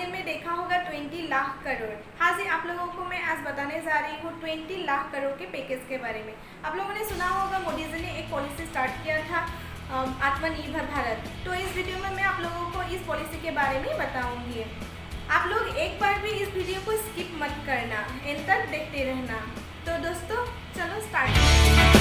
दिन में देखा होगा 20 लाख करोड़। हाँ जी, आप लोगों को मैं आज बताने जा रही हूँ 20 लाख करोड़ के पैकेज के बारे में। आप लोगों ने सुना होगा मोदी जी ने एक पॉलिसी स्टार्ट किया था आत्मनिर्भर भारत। तो इस वीडियो में मैं आप लोगों को इस पॉलिसी के बारे में बताऊंगी। आप लोग एक बार भी इस वीडियो को स्किप मत करना, एंड तक देखते रहना। तो दोस्तों चलो स्टार्ट करते हैं।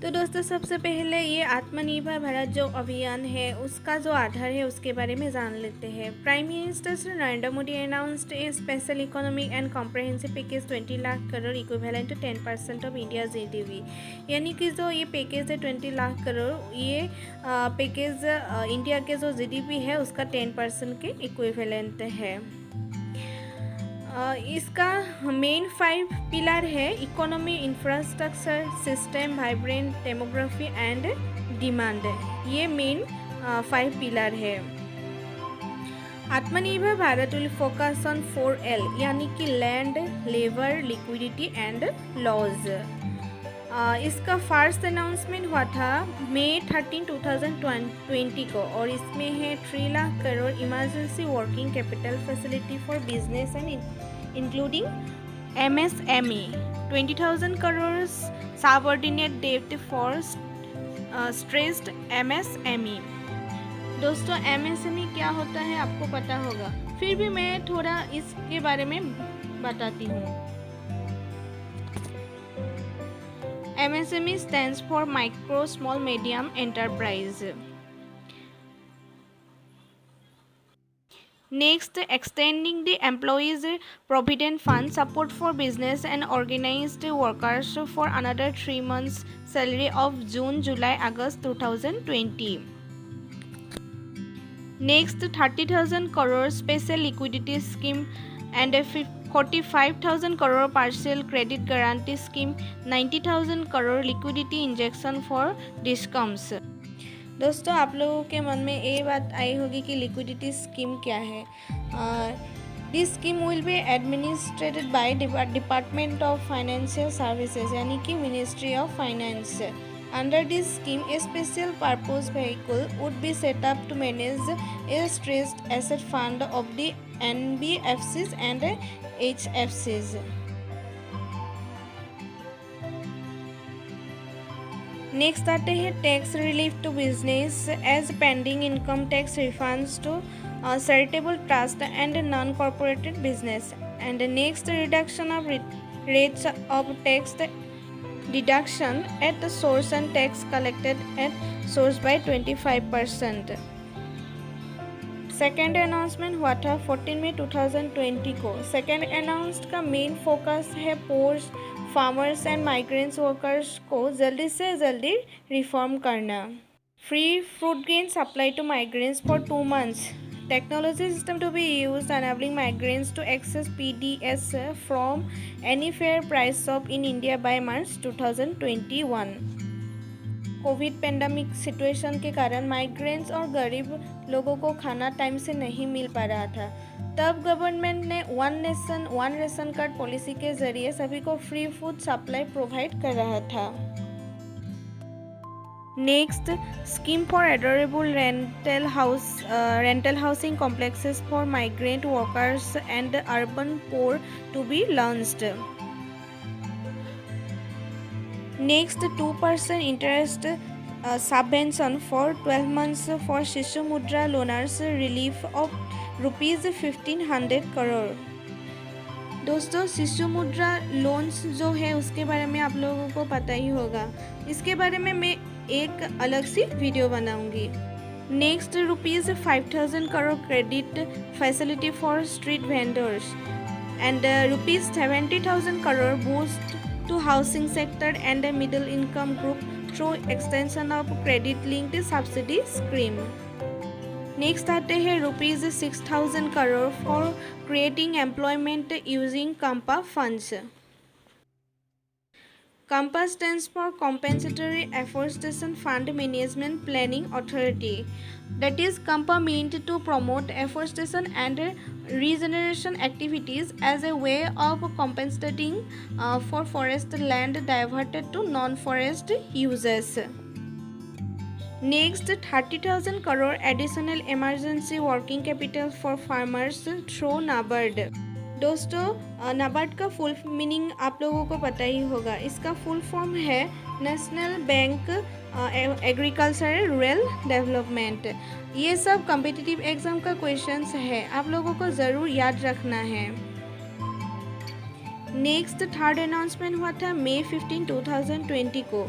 तो दोस्तों सबसे पहले ये आत्मनिर्भर भारत जो अभियान है उसका जो आधार है उसके बारे में जान लेते हैं। Prime minister Shri Narendra Modi announced a special economic and comprehensive package 20 lakh crore equivalent to 10% of India GDP. यानी कि जो ये पैकेज है 20 लाख करोड़, ये पैकेज इंडिया के जो जीडीपी है उसका 10% के इक्विवेलेंट है। इसका मेन 5 पिलर है: economy, infrastructure, system, vibrant demography and demand. ये मेन 5 पिलर है। Atmanirbhar Bharat will focus on 4L यानी कि land, labour, liquidity and laws. इसका फर्स्ट अनाउंसमेंट हुआ था मई 13, 2020 को, और इसमें है 3 lakh crore emergency working capital facility for business and including MSME, 20,000 crore subordinate debt for stressed MSME। दोस्तों MSME क्या होता है आपको पता होगा, फिर भी मैं थोड़ा इसके बारे में बताती हूँ। MSME stands for Micro, Small, Medium Enterprise. Next, extending the employees' provident fund support for business and organized workers for another 3 months' salary of June, July, August 2020. Next, 30,000 crore special liquidity scheme and a 45,000 crore partial credit guarantee scheme, 90,000 crore liquidity injection for DISCOMs। दोस्तों आप लोगों के मन में ये बात आई होगी कि लिक्विडिटी स्कीम क्या है। This scheme will be administrated by department of financial services यानी कि ministry of finance. Under this scheme, a special purpose vehicle would be set up to manage a stressed asset fund of the NBFCs and HFCs. Next आते हैं tax relief to business as pending income tax refunds to charitable trust and non corporated business. And next reduction of rates of tax deduction at the source and tax collected at source by 25%। Second announcement हुआ था 14 मई 2020 को। Second announced का main focus है poors, farmers and migrants workers को जल्दी से जल्दी रिफॉर्म करना। Free fruit grain supply to migrants for 2 months। Technology system to be used enabling migrants to access PDS from any fair price shop in India by March 2021। Covid pandemic situation के कारण migrants और गरीब लोगों को खाना time से नहीं मिल पा रहा था। तब गवर्नमेंट ने 1 नेशन 1 रेशन कार्ड पॉलिसी के जरिए सभी को फ्री फूड सप्लाई प्रोवाइड कर रहा था। Next, scheme for adorable rental housing complexes for migrant workers and urban poor to be launched. Next, 2% interest subvention for 12 months for Shishu Mudra loners relief of ₹1,500 crore. दोस्तों Shishu Mudra loans जो है उसके बारे में आप लोगों को पता ही होगा, इसके बारे में मैं एक अलग सी वीडियो बनाऊंगी। Next, ₹5,000 crore credit facility for street vendors and ₹70,000 crore boost to housing sector and middle income group through extension of credit linked subsidy scheme. Next आते हैं ₹6,000 crore for creating employment using CAMPA funds. CAMPA stands for Compensatory Afforestation Fund Management Planning Authority. That is, CAMPA meant to promote afforestation and regeneration activities as a way of compensating for forest land diverted to non-forest uses. Next 30,000 crore additional emergency working capital for farmers through NABARD. दोस्तों नाबार्ड का full meaning आप लोगों को पता ही होगा। इसका full form है national bank agriculture rural development. ये सब कॉम्पिटिटिव एग्जाम का क्वेश्चंस है, आप लोगों को ज़रूर याद रखना है। नेक्स्ट थर्ड अनाउंसमेंट हुआ था मई 15, 2020 को।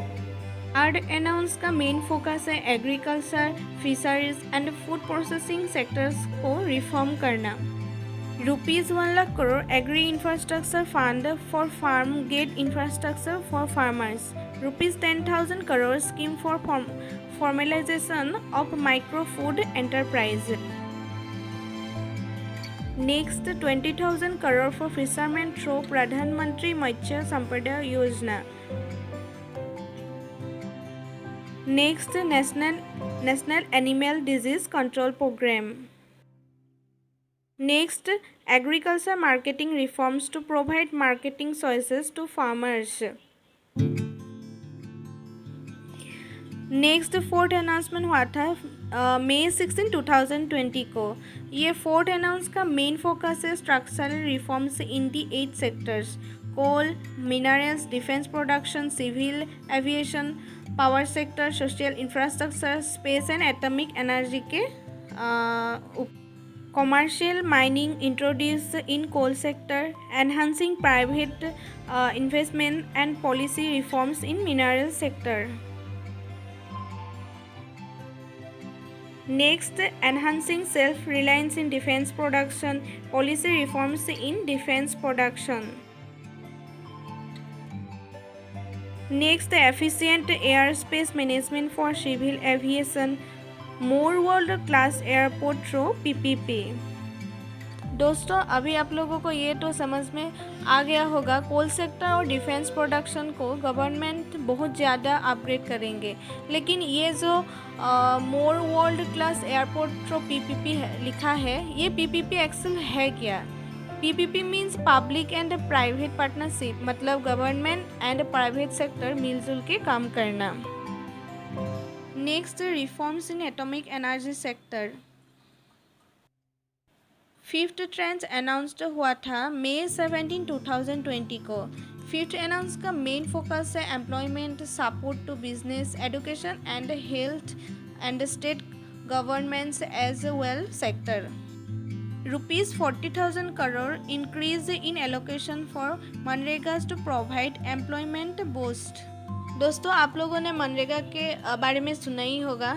थर्ड अनाउंस का मेन फोकस है agriculture, fisheries and food processing sectors को रिफॉर्म करना। ₹1 lakh crore Agri Infrastructure Fund for Farm Gate Infrastructure for Farmers. ₹10,000 crore Scheme for Formalization of Micro Food Enterprise. Next 20,000 crore for fishermen through Pradhan Mantri Matsya Sampada Yojana. Next National Animal Disease Control Program. Next, agriculture marketing reforms to provide marketing choices to farmers. Next fourth announcement हुआ था मई 16, 2020 को। ये fourth announce का main focus है structural reforms in the 8 sectors: coal, minerals, defence production, civil aviation, power sector, social infrastructure, space and atomic energy के commercial mining introduced in coal sector, enhancing private investment and policy reforms in mineral sector. Next, enhancing self-reliance in defense production, policy reforms in defense production. Next, efficient airspace management for civil aviation, more world class airport through PPP। दोस्तों अभी आप लोगों को ये तो समझ में आ गया होगा, कोल सेक्टर और डिफेंस प्रोडक्शन को गवर्नमेंट बहुत ज़्यादा अपग्रेड करेंगे। लेकिन ये जो more world class airport through PPP लिखा है, ये PPP एक्चुअल है क्या? PPP means public and private partnership, मतलब गवर्नमेंट एंड प्राइवेट सेक्टर मिलजुल के काम करना। Next reforms in atomic energy sector. Fifth tranche announced हुआ था मई 17, 2020 को। फिफ्थ अनाउंस का मेन फोकस है employment, support to business, education and health and state governments as well sector. ₹40,000 crore increase in allocation for मनरेगा to provide employment boost. दोस्तों आप लोगों ने मनरेगा के बारे में सुना ही होगा।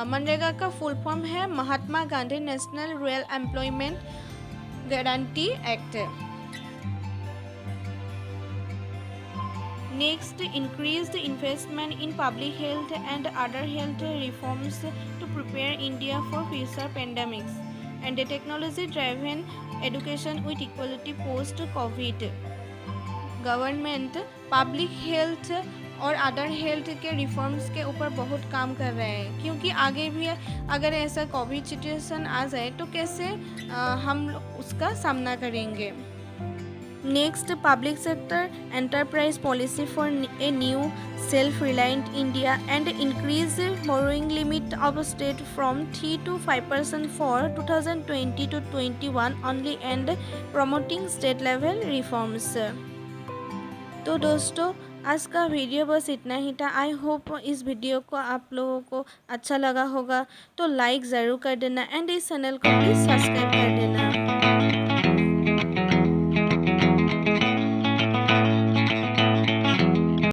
मनरेगा का फुल फॉर्म है Mahatma Gandhi national rural employment guarantee act. Next, increased investment in public health and other health reforms to prepare India for future pandemics and technology driven education with equality post COVID. Government public health और other health के reforms के ऊपर बहुत काम कर रहे हैं, क्योंकि आगे भी अगर ऐसा कोविड सिचुएशन आ जाए तो कैसे हम उसका सामना करेंगे। Next, public sector enterprise policy for a new self reliant India and increase borrowing limit of state from 3 to 5% for 2020 to 21 only and promoting state level reforms. तो दोस्तों आज का वीडियो बस इतना ही था। आई होप इस वीडियो को आप लोगों को अच्छा लगा होगा, तो लाइक ज़रूर कर देना एंड इस चैनल को प्लीज़ सब्सक्राइब कर देना।